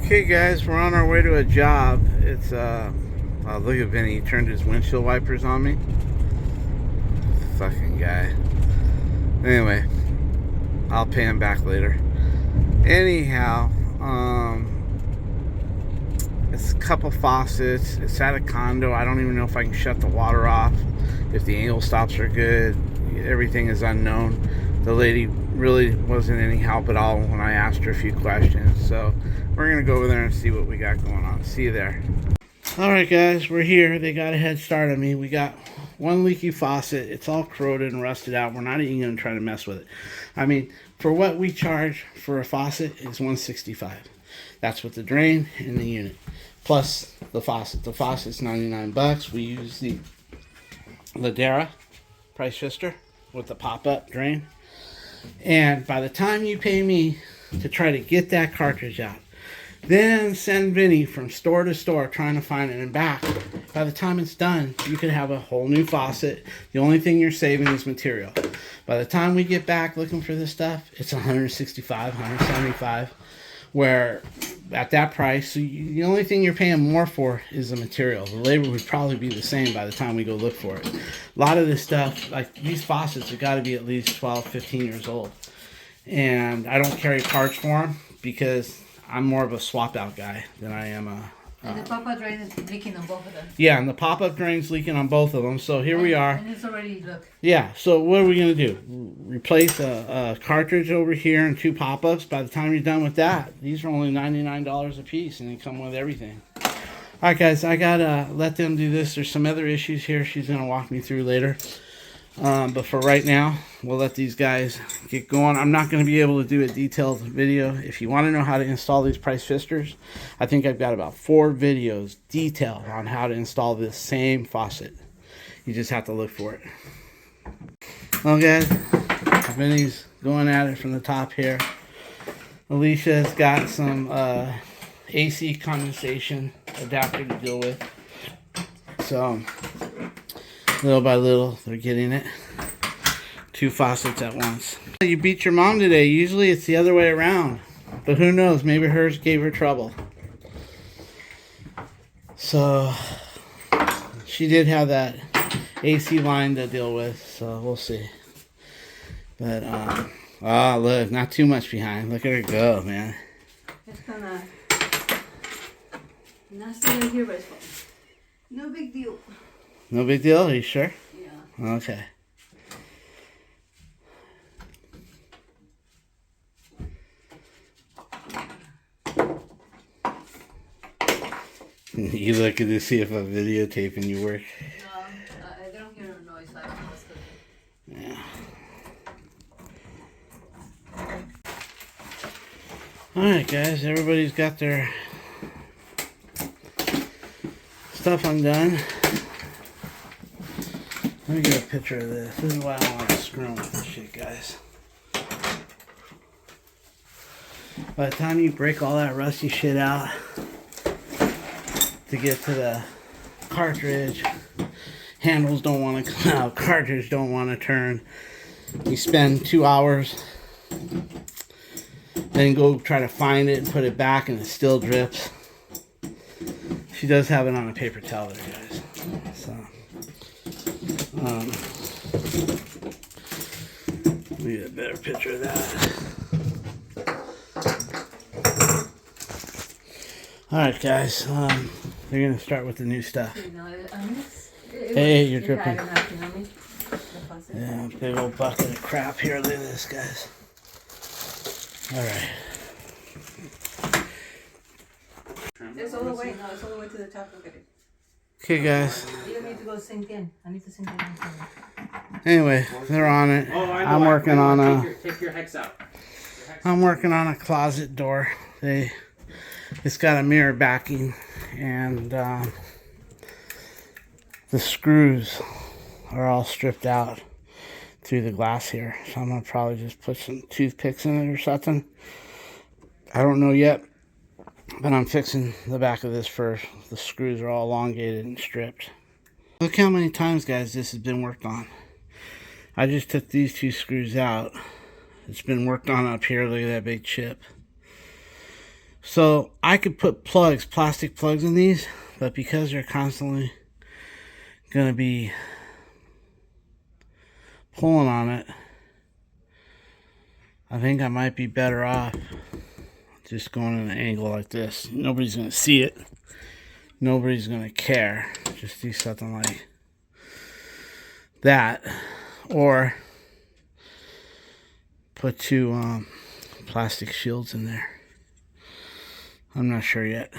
Okay guys, we're on our way to a job. It's oh, look at Vinny, he turned his windshield wipers on me. Fucking guy. Anyway, I'll pay him back later. Anyhow, it's a couple faucets. It's at a condo. I don't even know if I can shut the water off, if the angle stops are good. Everything is unknown. The lady really wasn't any help at all when I asked her a few questions. So we're gonna go over there and see what we got going on. See you there. Alright guys, we're here. They got a head start on me. We got one leaky faucet. It's all corroded and rusted out. We're not even gonna try to mess with it. I mean, for what we charge for a faucet is $165. That's with the drain and the unit, plus the faucet. The faucet's 99 bucks. We use the Ladera price fister with the pop-up drain. And by the time you pay me to try to get that cartridge out, then send Vinny from store to store trying to find it and back, by the time it's done, you could have a whole new faucet. The only thing you're saving is material. By the time we get back looking for this stuff, it's $165, $175, where at that price, so the only thing you're paying more for is the material. The labor would probably be the same by the time we go look for it. A lot of this stuff, like these faucets, have got to be at least 12, 15 years old. And I don't carry parts for them because I'm more of a swap out guy than I am a... And the pop-up drain is leaking on both of them. Yeah, and the pop-up drain's leaking on both of them. So here we are. And it's already, look. Yeah, so what are we going to do? Replace a cartridge over here and two pop-ups. By the time you're done with that, these are only $99 a piece, and they come with everything. All right, guys, I got to let them do this. There's some other issues here she's going to walk me through later. But for right now, we'll let these guys get going. I'm not going to be able to do a detailed video. If you want to know how to install these price fixtures, I think I've got about 4 videos detailed on how to install this same faucet. You just have to look for it. Well, guys, Vinny's going at it from the top here. Alicia's got some AC condensation adapter to deal with. So little by little, they're getting it. 2 faucets at once. You beat your mom today. Usually it's the other way around. But who knows? Maybe hers gave her trouble. So, she did have that AC line to deal with. So, we'll see. But, oh, look. Not too much behind. Look at her go, man. It's gonna... Not staying here, but no big deal. No big deal? Are you sure? Yeah. Okay. You looking to see if I'm videotaping you work? No, I don't hear a noise. Yeah. Alright guys, everybody's got their stuff undone. Let me get a picture of this. This is why I don't like screwing with this shit, guys. By the time you break all that rusty shit out to get to the cartridge, handles don't want to come out, cartridge don't want to turn. You spend 2 hours, then go try to find it and put it back, and it still drips. She does have it on a paper towel there, guys. So. Let me get a better picture of that. Alright guys, we're going to start with the new stuff. Hey, you're dripping. Yeah, big old bucket of crap here. Look at this, guys. Alright. It's all the way. No, it's all the way to the top. Look at it. Okay, guys. You don't need to go sink in. I need to sink in. Anyway, they're on it. Oh, I know. I'm working on a... Take your hex out. I'm working on a closet door. It's got a mirror backing, and the screws are all stripped out through the glass here. So I'm going to probably just put some toothpicks in it or something. I don't know yet, but I'm fixing the back of this first. The screws are all elongated and stripped. Look how many times, guys, this has been worked on. I just took these 2 screws out. It's been worked on up here. Look at that big chip. So I could put plugs, plastic plugs in these, but because they're constantly going to be pulling on it, I think I might be better off just going in an angle like this. Nobody's going to see it. Nobody's going to care. Just do something like that. Or put two plastic shields in there. I'm not sure yet.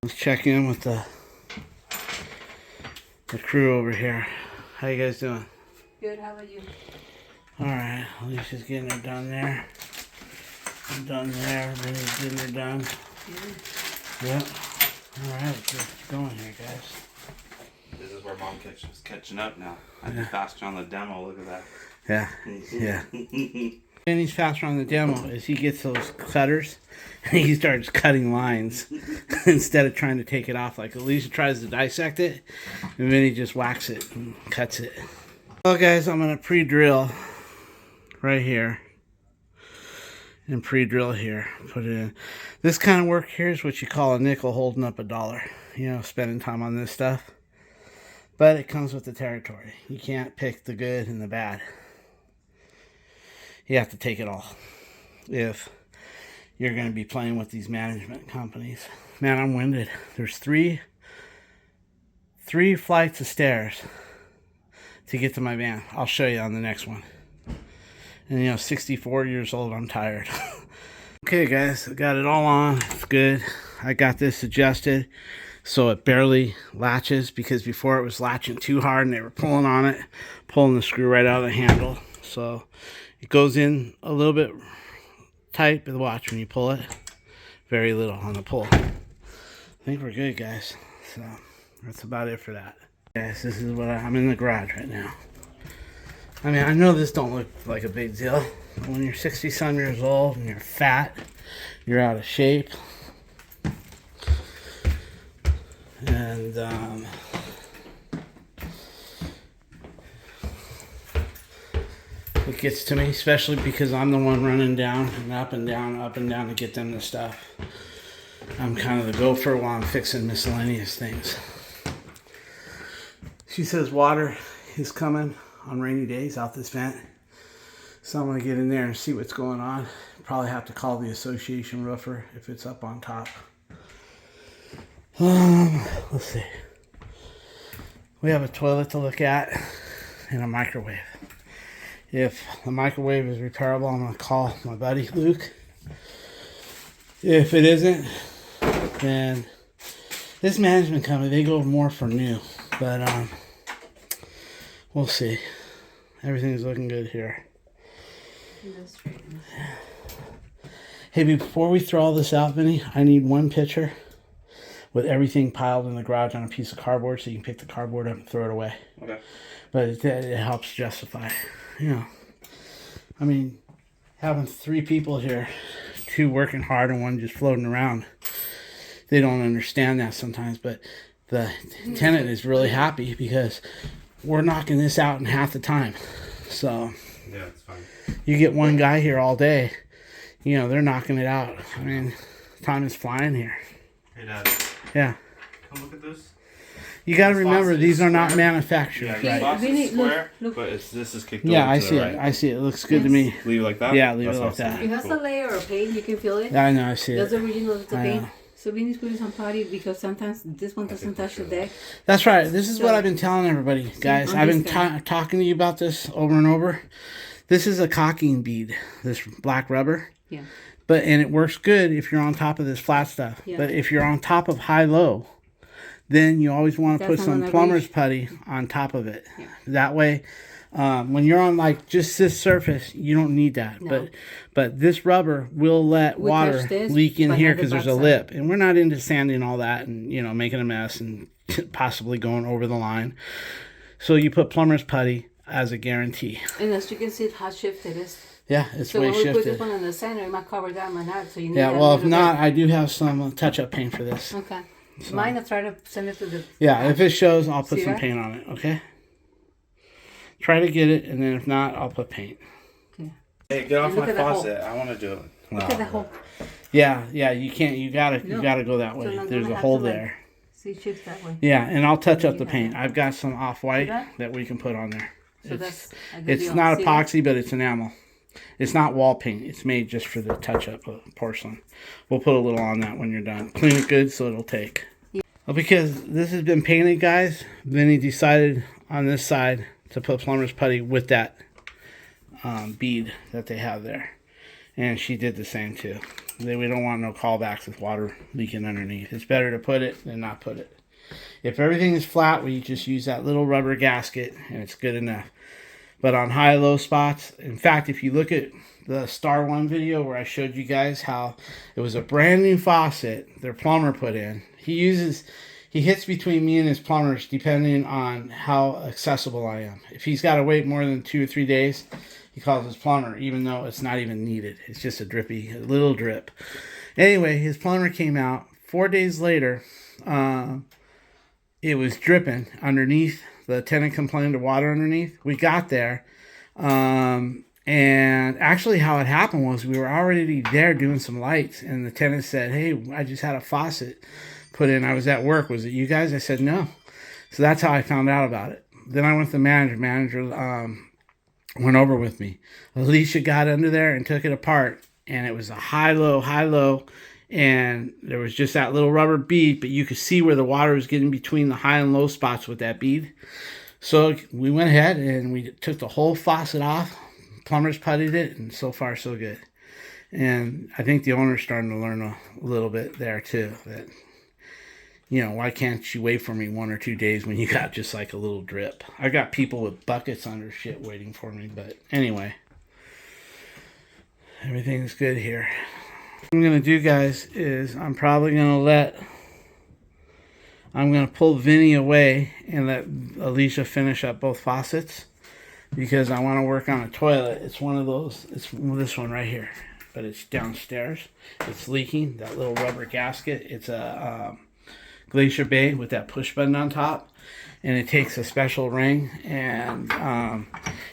Let's check in with the crew over here. How you guys doing? Good, how about you? Alright, Alicia's getting her done there. I'm done there. Vinny's getting her done. Yep. Alright, let's get going here, guys. This is where Mom is catching up now. I'd be faster on the demo, look at that. Yeah, yeah. Vinny's faster on the demo is he gets those cutters and he starts cutting lines instead of trying to take it off. Like Alicia tries to dissect it and Vinny just whacks it and cuts it. Well, guys, I'm going to pre-drill right here and pre-drill here. Put it in. This kind of work here is what you call a nickel holding up a dollar. You know, spending time on this stuff. But it comes with the territory. You can't pick the good and the bad. You have to take it all if you're going to be playing with these management companies. Man, I'm winded. There's three flights of stairs to get to my van. I'll show you on the next one. And you know, 64 years old, I'm tired. Okay, guys, I got it all on. It's good. I got this adjusted so it barely latches, because before it was latching too hard and they were pulling on it, pulling the screw right out of the handle. So it goes in a little bit tight, but watch when you pull it, very little on the pull. I think we're good, guys. So that's about it for that. Guys, this is what I'm in the garage right now. I mean, I know this don't look like a big deal. But when you're 60-some years old and you're fat, you're out of shape. And it gets to me, especially because I'm the one running down and up and down to get them the stuff. I'm kind of the gopher while I'm fixing miscellaneous things. She says water is coming on rainy days out this vent. So I'm going to get in there and see what's going on. Probably have to call the association roofer if it's up on top. Let's see. We have a toilet to look at and a microwave. If the microwave is repairable, I'm going to call my buddy Luke. If it isn't, then this management company, they go more for new. But we'll see. Everything's looking good here. Hey, before we throw all this out, Vinny, I need one picture with everything piled in the garage on a piece of cardboard so you can pick the cardboard up and throw it away. Okay. But it helps justify, you know. I mean, having 3 people here, 2 working hard and 1 just floating around, they don't understand that sometimes. But the tenant is really happy because we're knocking this out in half the time. So yeah, it's fine. You get one guy here all day, you know, they're knocking it out. I mean, time is flying here. Hey, Dad. Yeah. Come look at this. You got to remember, these are not manufactured. Yeah, right? the is square, but this is kicked over Yeah, I to see the it. right. I see it. It looks good to me. Leave it like that? Yeah, leave That's it like that. It has a layer of paint, you can feel it. Yeah, I know, I see That's it. the original of the I paint. know. So we need to put it on potty because sometimes this one doesn't touch the deck. That's right. This is So- what I've been telling everybody, guys. I've been talking to you about this over and over. This is a caulking bead, this black rubber. Yeah. And it works good if you're on top of this flat stuff. Yeah. But if you're on top of high-low, then you always want to put That's some not plumber's reach. putty on top of it. Yeah. That way, when you're on like just this surface, you don't need that. No. But this rubber will let We water touch this, leak in but here not the because there's a backside. lip. And we're not into sanding all that and, you know, making a mess and possibly going over the line. So you put plumber's putty as a guarantee. And as you can see, how shifted it is. Yeah, it's So way when we put shifted. this one in the center, it might cover that one out. So you need Yeah, a well, if little not, bit. I do have some touch-up paint for this. Okay. Mine, I'll try to send it to the... Yeah, if it shows, I'll put See some that? paint on it, okay? Try to get it, and then if not, I'll put paint. Okay. Hey, get off Look my at the hole. faucet. I want to do it. Look at the hole. Yeah, you can't. You gotta go that So way. I'm There's gonna a have hole to, like, there. see chips that way. Yeah, and I'll touch up the Yeah. paint. I've got some off-white that? that we can put on there. So It's that's a good it's deal. not See that? epoxy, but it's enamel. It's not wall paint. It's made just for the touch-up of porcelain. We'll put a little on that when you're done. Clean it good so it'll take. Yeah. Well, because this has been painted, guys, then he decided on this side to put plumber's putty with that bead that they have there. And she did the same too. We don't want no callbacks with water leaking underneath. It's better to put it than not put it. If everything is flat, we just use that little rubber gasket and it's good enough. But on high-low spots, in fact, if you look at the Star One video where I showed you guys how it was a brand new faucet their plumber put in, he hits between me and his plumbers depending on how accessible I am. If he's got to wait more than 2 or 3 days, he calls his plumber, even though it's not even needed. It's just a little drip. Anyway, his plumber came out. 4 days later, it was dripping underneath. The tenant complained of water underneath. We got there. And actually how it happened was we were already there doing some lights. And the tenant said, hey, I just had a faucet put in. I was at work. Was it you guys? I said, no. So that's how I found out about it. Then I went to the manager. Manager went over with me. Alicia got under there and took it apart. And it was a high-low. And there was just that little rubber bead, but you could see where the water was getting between the high and low spots with that bead. So we went ahead and we took the whole faucet off, plumbers puttied it, and so far so good. And I think the owner's starting to learn a little bit there too, that, you know, why can't you wait for me 1 or 2 days when you got just like a little drip? I got people with buckets under shit waiting for me, but anyway, everything's good here. What I'm going to do, guys, is I'm probably going to pull Vinny away and let Alicia finish up both faucets because I want to work on a toilet. It's one of those, it's this one right here, but it's downstairs. It's leaking, that little rubber gasket. It's a Glacier Bay with that push button on top, and it takes a special ring, and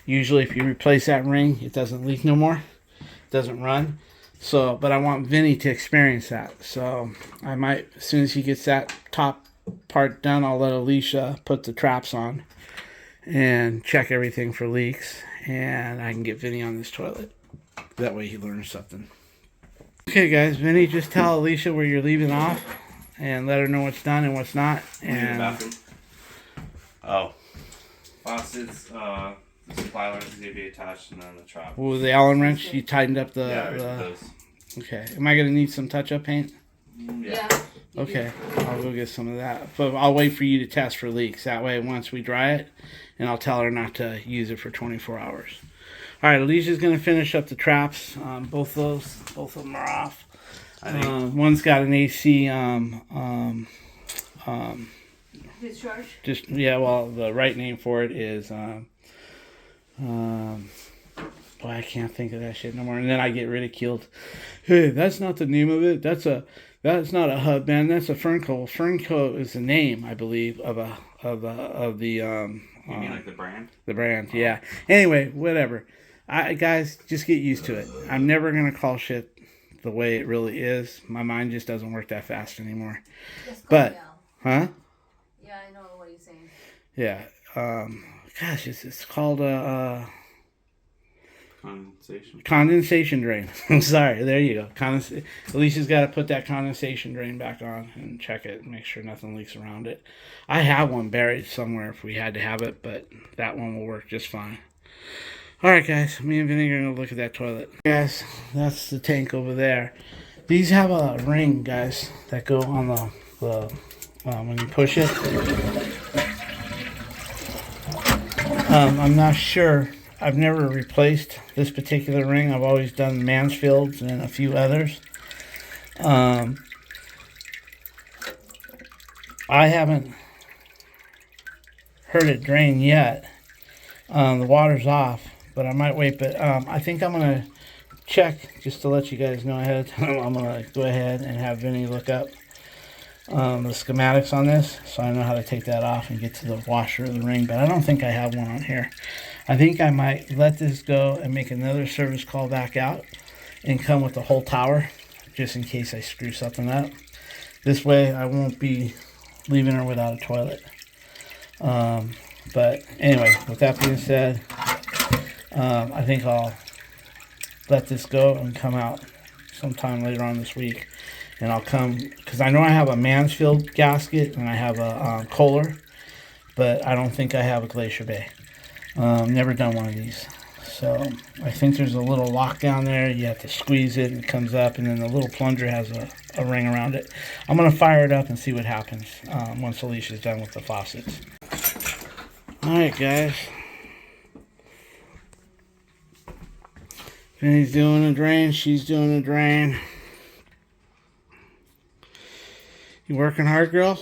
usually if you replace that ring, it doesn't leak no more. It doesn't run. So, but I want Vinny to experience that. So I might, as soon as he gets that top part done, I'll let Alicia put the traps on and check everything for leaks. And I can get Vinny on this toilet. That way he learns something. Okay, guys, Vinny, just tell Alicia where you're leaving off and let her know what's done and what's not. And bathroom. Oh. Faucets, the supply lines is going to be attached, and then the trap. well, the Allen wrench, you tightened up the... Yeah, those. Okay. Am I going to need some touch-up paint? Yeah. Okay, I'll go get some of that. But I'll wait for you to test for leaks. That way, once we dry it, and I'll tell her not to use it for 24 hours. All right, Alicia's going to finish up the traps. Both of them are off. One's got an AC. Discharge? Just yeah. Well, the right name for it is. Boy, I can't think of that shit no more. And then I get ridiculed. Hey, that's not the name of it. That's not a hub band. That's a Fernco. Fernco is the name, I believe, of the. You mean like the brand? The brand, yeah. Anyway, whatever. Guys, just get used to it. I'm never gonna call shit the way it really is. My mind just doesn't work that fast anymore. But, huh? Yeah, I know what you're saying. Yeah. Gosh, it's called condensation drain. I'm sorry. There you go. Alicia's got to put that condensation drain back on and check it and make sure nothing leaks around it. I have one buried somewhere if we had to have it, but that one will work just fine. All right, guys. Me and Vinny are going to look at that toilet. Guys, that's the tank over there. These have a ring, guys, that go on the when you push it. I'm not sure. I've never replaced this particular ring. I've always done Mansfield's and a few others. I haven't heard it drain yet. The water's off, but I might wait. But I think I'm going to check, just to let you guys know ahead of time. I'm going to go ahead and have Vinny look up the schematics on this, so I know how to take that off and get to the washer of the ring. But I don't think I have one on here. I think I might let this go and make another service call back out and come with the whole tower, just in case I screw something up. This way I won't be leaving her without a toilet. But anyway, with that being said, I think I'll let this go and come out sometime later on this week. And I'll come, because I know I have a Mansfield gasket and I have a Kohler, but I don't think I have a Glacier Bay. Never done one of these. So I think there's a little lock down there. You have to squeeze it and it comes up, and then the little plunger has a ring around it. I'm going to fire it up and see what happens once Alicia's done with the faucets. Alright guys. Vinny's doing a drain, she's doing a drain. You working hard, girl?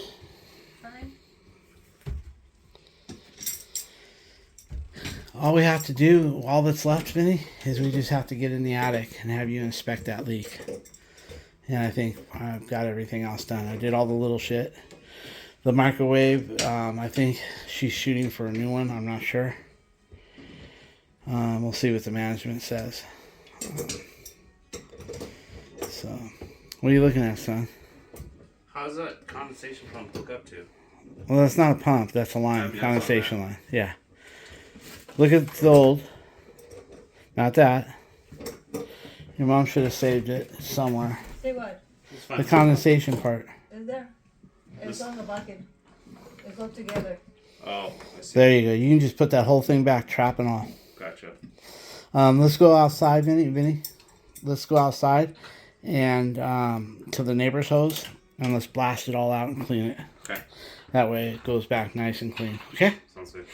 Fine. All we have to do, all that's left, Vinny, is we just have to get in the attic and have you inspect that leak. And I think I've got everything else done. I did all the little shit. The microwave, I think she's shooting for a new one. I'm not sure. We'll see what the management says. So, what are you looking at, son? How's that condensation pump hook up to? Well, that's not a pump. That's a line, condensation line. Yeah. Look at the old. Not that. Your mom should have saved it somewhere. Say what? The condensation part. Is there? It's on the bucket. They go together. Oh, I see. There you go. You can just put that whole thing back, trap and all. Gotcha. Let's go outside, Vinny. Let's go outside and to the neighbor's hose, and let's blast it all out and clean it. Okay. That way it goes back nice and clean. Okay? Sounds good.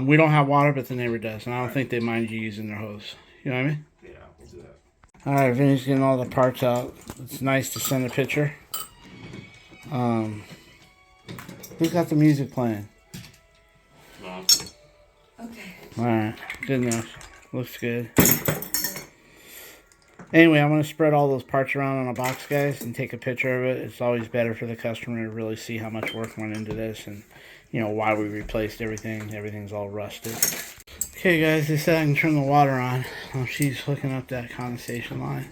We don't have water, but the neighbor does, and I don't think they mind you using their hose. You know what I mean? Yeah, we'll do that. Alright, Vinny's getting all the parts out. It's nice to send a picture. Who's got the music playing? Mom. Okay. Alright, good enough. Looks good. Anyway, I'm going to spread all those parts around on a box, guys, and take a picture of it. It's always better for the customer to really see how much work went into this and, you know, why we replaced everything. Everything's all rusted. Okay, guys, they said I can turn the water on. Oh, she's hooking up that condensation line.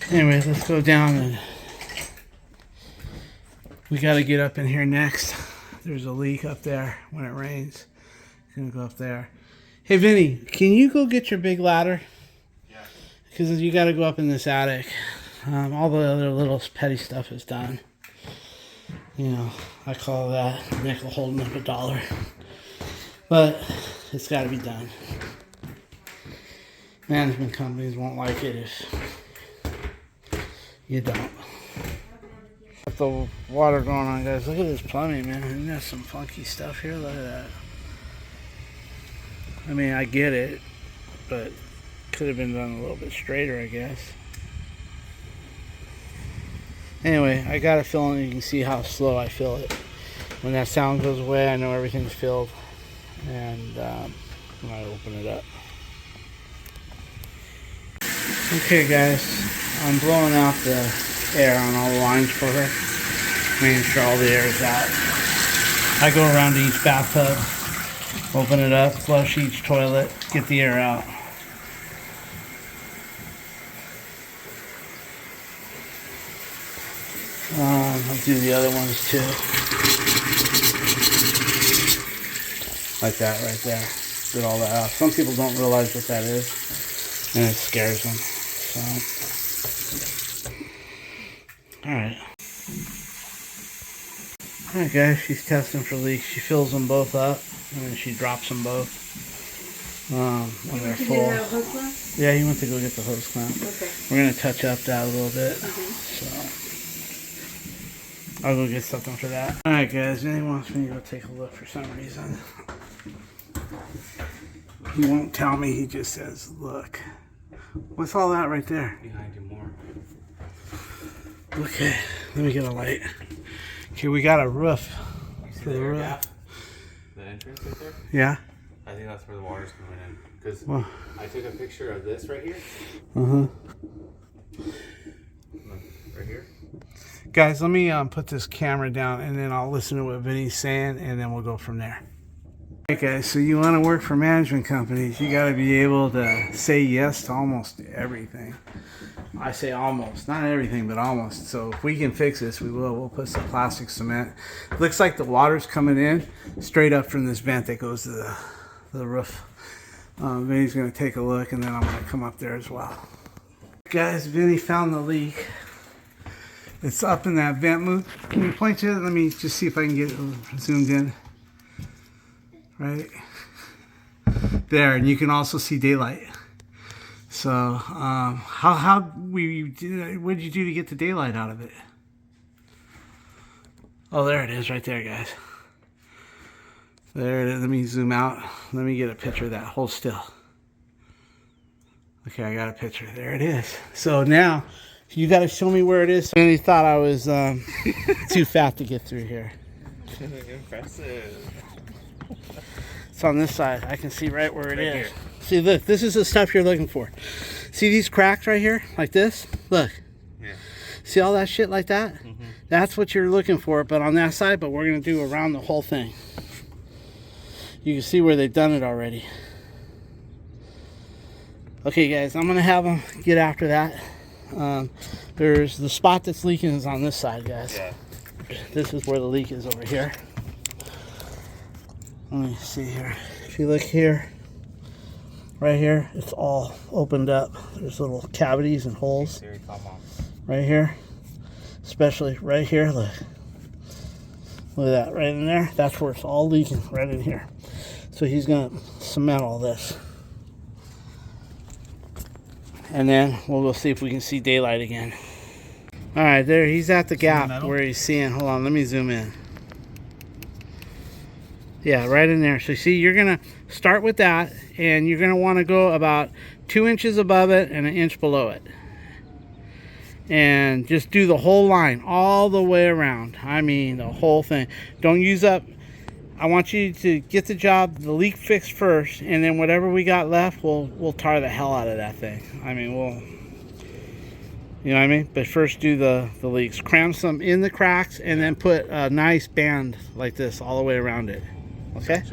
Anyway, let's go down and we got to get up in here next. There's a leak up there when it rains. It's going to go up there. Hey, Vinny, can you go get your big ladder? Yeah. Because you got to go up in this attic. All the other little petty stuff is done. You know, I call that nickel holding up $1. But it's got to be done. Management companies won't like it if you don't. Got the water going on, guys. Look at this plumbing, man. Isn't that some funky stuff here? Look at that. I mean, I get it, but could have been done a little bit straighter, I guess. Anyway, I got it filling. You can see how slow I fill it. When that sound goes away, I know everything's filled. And when I open it up. Okay, guys. I'm blowing out the air on all the lines for her. Making sure all the air is out. I go around to each bathtub. Open it up, flush each toilet, get the air out. I'll do the other ones too. Like that right there. Get all that out. Some people don't realize what that is, and it scares them. So, alright. Alright guys, she's testing for leaks. She fills them both up. And then she drops them both when they're full. Yeah, he went to go get the hose clamp. Okay. We're going to touch up that a little bit. So I'll go get something for that. Alright guys, Vinny wants me to go take a look for some reason. He won't tell me, he just says, look. What's all that right there? Behind you more. Okay, let me get a light. Okay, we got a roof. For the roof. Gap? The entrance right there? Yeah. I think that's where the water's coming in. Because Well, I took a picture of this right here. uh-huh. Right here. Guys, let me put this camera down and then I'll listen to what Vinny's saying and then we'll go from there. Guys, so you want to work for management companies, you got to be able to say yes to almost everything. I say almost, not everything, but almost. So if we can fix this, we will. We'll put some plastic cement. Looks like the water's coming in straight up from this vent that goes to the roof. Vinny's going to take a look, and then I'm going to come up there as well. Guys, Vinny found the leak. It's up in that vent move. Can you point to it? Let me just see if I can get it zoomed in. Right there, and you can also see daylight. So, what did you do to get the daylight out of it? Oh, there it is, right there, guys. There it is. Let me zoom out. Let me get a picture of that. Hold still. Okay, I got a picture. There it is. So now, you got to show me where it is. And he thought I was too fat to get through here. Impressive. It's on this side. I can see right where it is. Here. See, look, this is the stuff you're looking for. See these cracks right here? Like this? Look. Yeah. See all that shit like that? Mm-hmm. That's what you're looking for, but on that side, but we're going to do around the whole thing. You can see where they've done it already. Okay, guys, I'm going to have them get after that. There's the spot that's leaking is on this side, guys. Yeah. This is where the leak is over here. Let me see here. If you look here, right here, it's all opened up. There's little cavities and holes right here, especially right here. Look at that right in there. That's where it's all leaking, right in here. So he's gonna cement all this, and then we'll go see if we can see daylight again. All right, there he's at the gap where he's seeing. Hold on, let me zoom in. Yeah, right in there. So see, you're going to start with that, and you're going to want to go about 2 inches above it and 1 inch below it. And just do the whole line all the way around. I mean, the whole thing. Don't use up. I want you to get the leak fixed first, and then whatever we got left, we'll tar the hell out of that thing. I mean, you know what I mean? But first do the leaks. Cram some in the cracks, and then put a nice band like this all the way around it. Okay?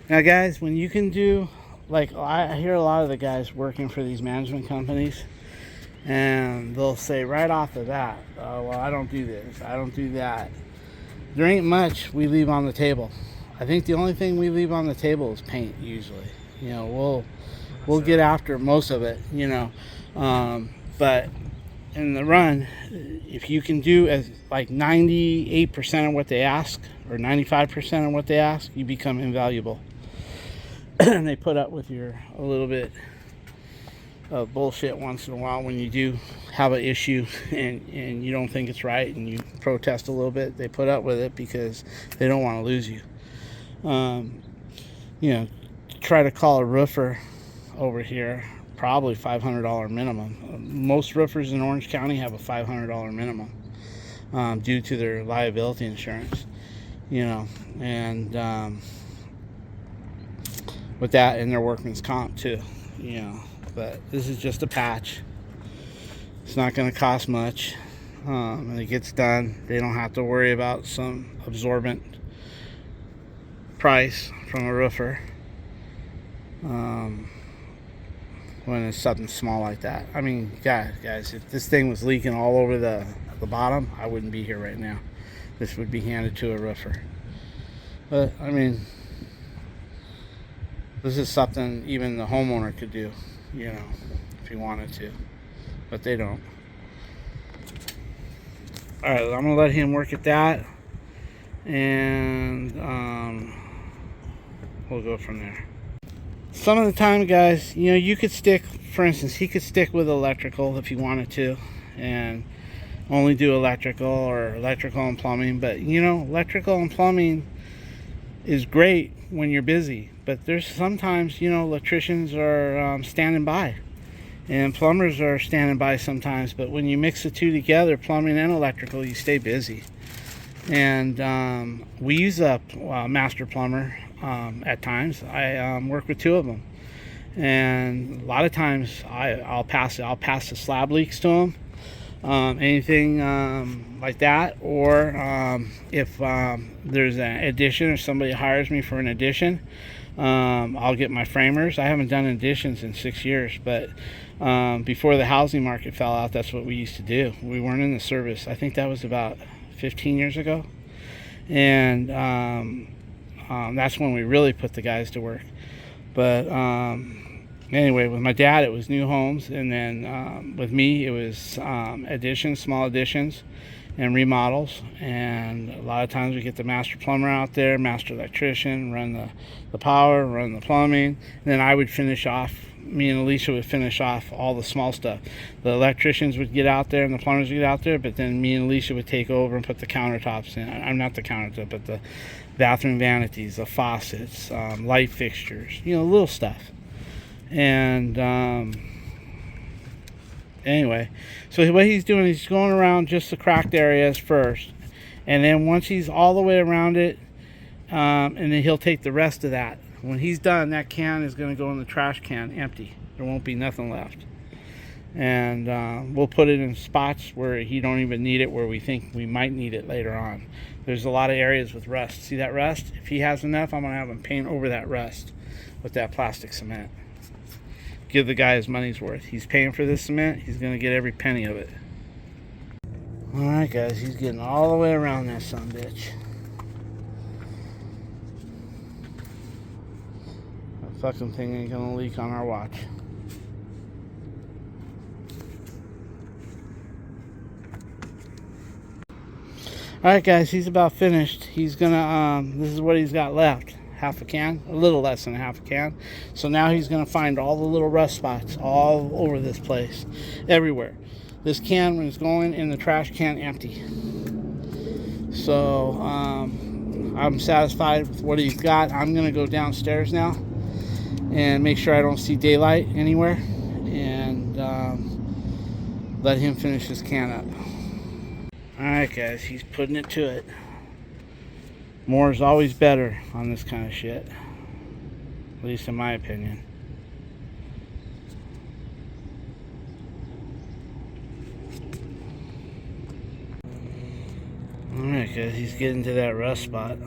Now, guys, when you can do, like, I hear a lot of the guys working for these management companies, and they'll say right off of that, oh, well, I don't do this, I don't do that. There ain't much we leave on the table. I think the only thing we leave on the table is paint, usually. You know, we'll get after most of it, you know. But in the run, if you can do as like 98% of what they ask, or 95% of what they ask, you become invaluable. And they put up with a little bit of bullshit once in a while when you do have an issue and you don't think it's right and you protest a little bit. They put up with it because they don't want to lose you. You know, try to call a roofer over here, probably $500 minimum. Most roofers in Orange County have a $500 minimum due to their liability insurance. You know, and with that and their workman's comp too, you know. But this is just a patch. It's not going to cost much, and it gets done. They don't have to worry about some absorbent price from a roofer when it's something small like that. I mean, guys, if this thing was leaking all over the bottom, I wouldn't be here right now. This would be handed to a roofer. But I mean, this is something even the homeowner could do, you know, if he wanted to, but they don't. All right, I'm gonna let him work at that, and we'll go from there. Some of the time, guys, you know, you could stick, for instance, he could stick with electrical if he wanted to, and only do electrical or electrical and plumbing. But you know, electrical and plumbing is great when you're busy, but there's sometimes, you know, electricians are standing by, and plumbers are standing by sometimes. But when you mix the two together, plumbing and electrical, you stay busy. And we use a master plumber at times. I work with two of them, and a lot of times I'll pass the slab leaks to them. anything like that, or if there's an addition or somebody hires me for an addition, I'll get my framers. I haven't done additions in 6 years, but before the housing market fell out, that's what we used to do. We weren't in the service. I think that was about 15 years ago, and that's when we really put the guys to work. But anyway, with my dad, it was new homes, and then with me, it was additions, small additions, and remodels. And a lot of times we get the master plumber out there, master electrician, run the power, run the plumbing, and then I would finish off. Me and Alicia would finish off all the small stuff. The electricians would get out there and the plumbers would get out there, but then me and Alicia would take over and put the countertops in. I'm not the countertop, but the bathroom vanities, the faucets, light fixtures, little stuff. And anyway, so what he's doing, he's going around just the cracked areas first, and then once he's all the way around it, and then he'll take the rest of that. When he's done, that can is going to go in the trash can empty. There won't be nothing left. And we'll put it in spots where he don't even need it, where we think we might need it later on. There's a lot of areas with rust. See that rust? If he has enough, I'm going to have him paint over that rust with that plastic cement. Give the guy his money's worth. He's paying for this cement. He's going to get every penny of it. Alright guys, he's getting all the way around that sumbitch. That fucking thing ain't going to leak on our watch. Alright guys, he's about finished. He's gonna, this is what he's got left. Half a can, a little less than half a can. So now he's gonna find all the little rust spots all over this place, everywhere. This can is going in the trash can empty. So I'm satisfied with what he's got. I'm gonna go downstairs now and make sure I don't see daylight anywhere, and let him finish his can up. Alright guys, he's putting it to it. More is always better on this kind of shit. At least in my opinion. Alright guys, he's getting to that rust spot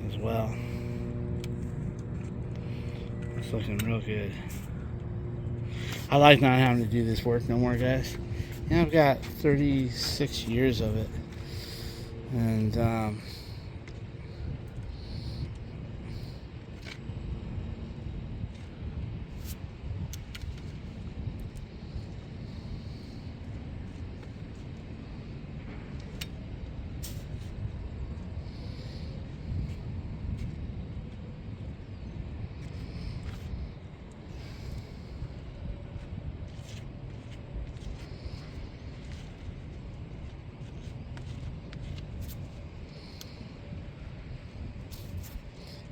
as well. It's looking real good. I like not having to do this work no more, guys. I've got 36 years of it, and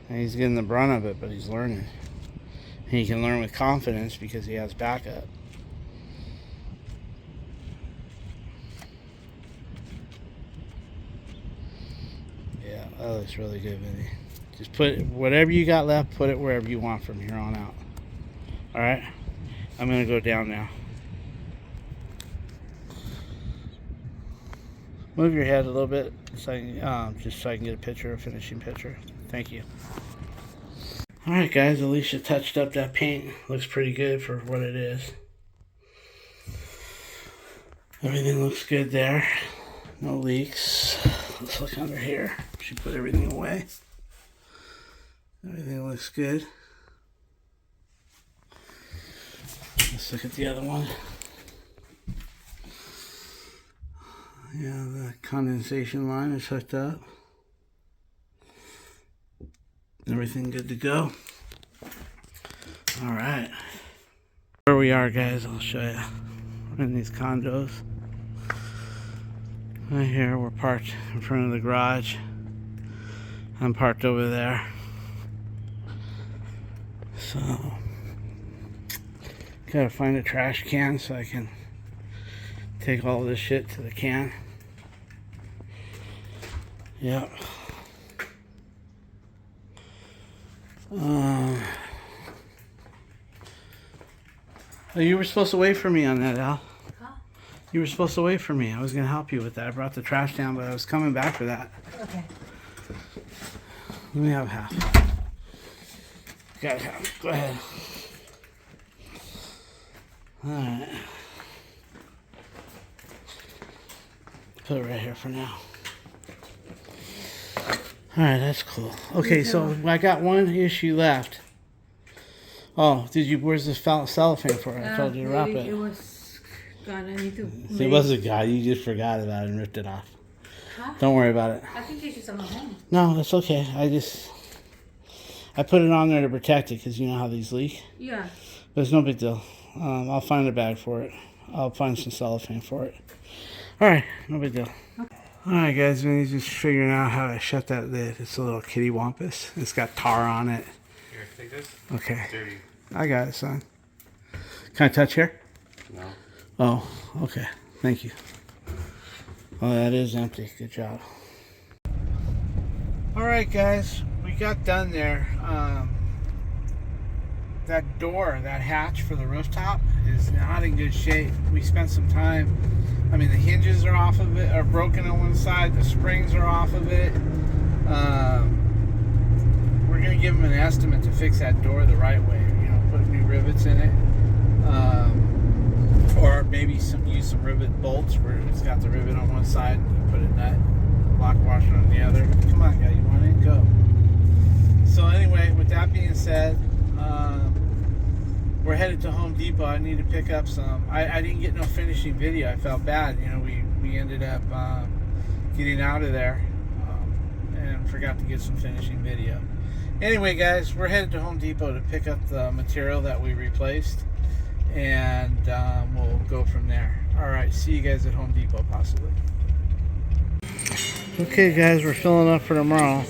he's getting the brunt of it, but he's learning. And he can learn with confidence because he has backup. Yeah, that looks really good, Vinny. Just put whatever you got left, put it wherever you want from here on out. Alright? I'm going to go down now. Move your head a little bit so I can, just so I can get a finishing picture. Thank you. Alright guys, Alicia touched up that paint. Looks pretty good for what it is. Everything looks good there. No leaks. Let's look under here. She put everything away. Everything looks good. Let's look at the other one. Yeah, the condensation line is hooked up. Everything good to go. Alright. Where we are, guys, I'll show you. We're in these condos. Right here, we're parked in front of the garage. I'm parked over there. So, gotta find a trash can so I can take all this shit to the can. Yep. Oh, you were supposed to wait for me on that, Al. You were supposed to wait for me. I was going to help you with that. I brought the trash down, but I was coming back for that. Okay. Let me have half. Got half. Go ahead. Alright. Put it right here for now. Alright, that's cool. Okay, so I got one issue left. Oh, where's the cellophane for it? I told you to wrap it. It was gone. I need to. It wasn't gone. You just forgot about it and ripped it off. Huh? Don't worry about it. I think it's just on my home. No, that's okay. I put it on there to protect it because you know how these leak. Yeah. But it's no big deal. I'll find a bag for it. I'll find some cellophane for it. Alright, no big deal. Okay. Alright guys, Vinny's just figuring out how to shut that lid. It's a little kitty wampus. It's got tar on it. Here, take this. Okay. It's dirty. I got it, son. Can I touch here? No. Oh, okay. Thank you. Oh, that is empty. Good job. Alright guys, we got done there. That door, that hatch for the rooftop is not in good shape. We spent some time. I mean, the hinges are off of it, are broken on one side. The springs are off of it. We're gonna give them an estimate to fix that door the right way. You know, put new rivets in it, or maybe use some rivet bolts where it's got the rivet on one side and you put a nut, lock washer on the other. Come on, guy, you want it? Go. So anyway, with that being said. We're headed to Home Depot. I need to pick up some. I didn't get no finishing video. I felt bad. You know, we ended up getting out of there and forgot to get some finishing video. Anyway, guys, we're headed to Home Depot to pick up the material that we replaced, and we'll go from there. All right, see you guys at Home Depot possibly. Okay, guys, we're filling up for tomorrow.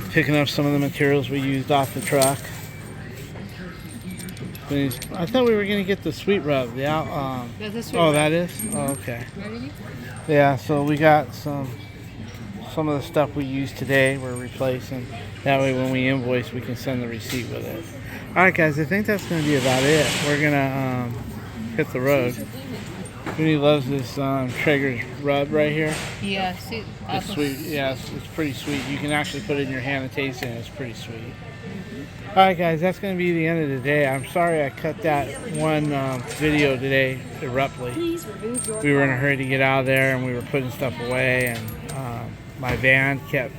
Picking up some of the materials we used off the truck. I thought we were going to get the sweet rub. That's a sweet oh, rub. that is? Oh, okay. Ready? Yeah, so we got some of the stuff we used today we're replacing. That way when we invoice, we can send the receipt with it. Alright, guys, I think that's going to be about it. We're going to hit the road. Vinny loves this Traeger's rub right here. Yeah, see, It's sweet. Yeah, it's pretty sweet. You can actually put it in your hand and taste it, and it's pretty sweet. Alright guys, that's going to be the end of the day. I'm sorry I cut that one video today abruptly. We were in a hurry to get out of there and we were putting stuff away, and my van kept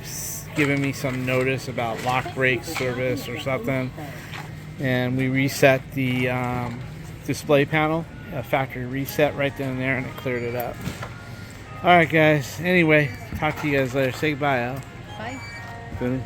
giving me some notice about lock brake service or something, and we reset the display panel, a factory reset right then and there, and it cleared it up. Alright guys, anyway, talk to you guys later. Say goodbye, Al. Bye. Vinny.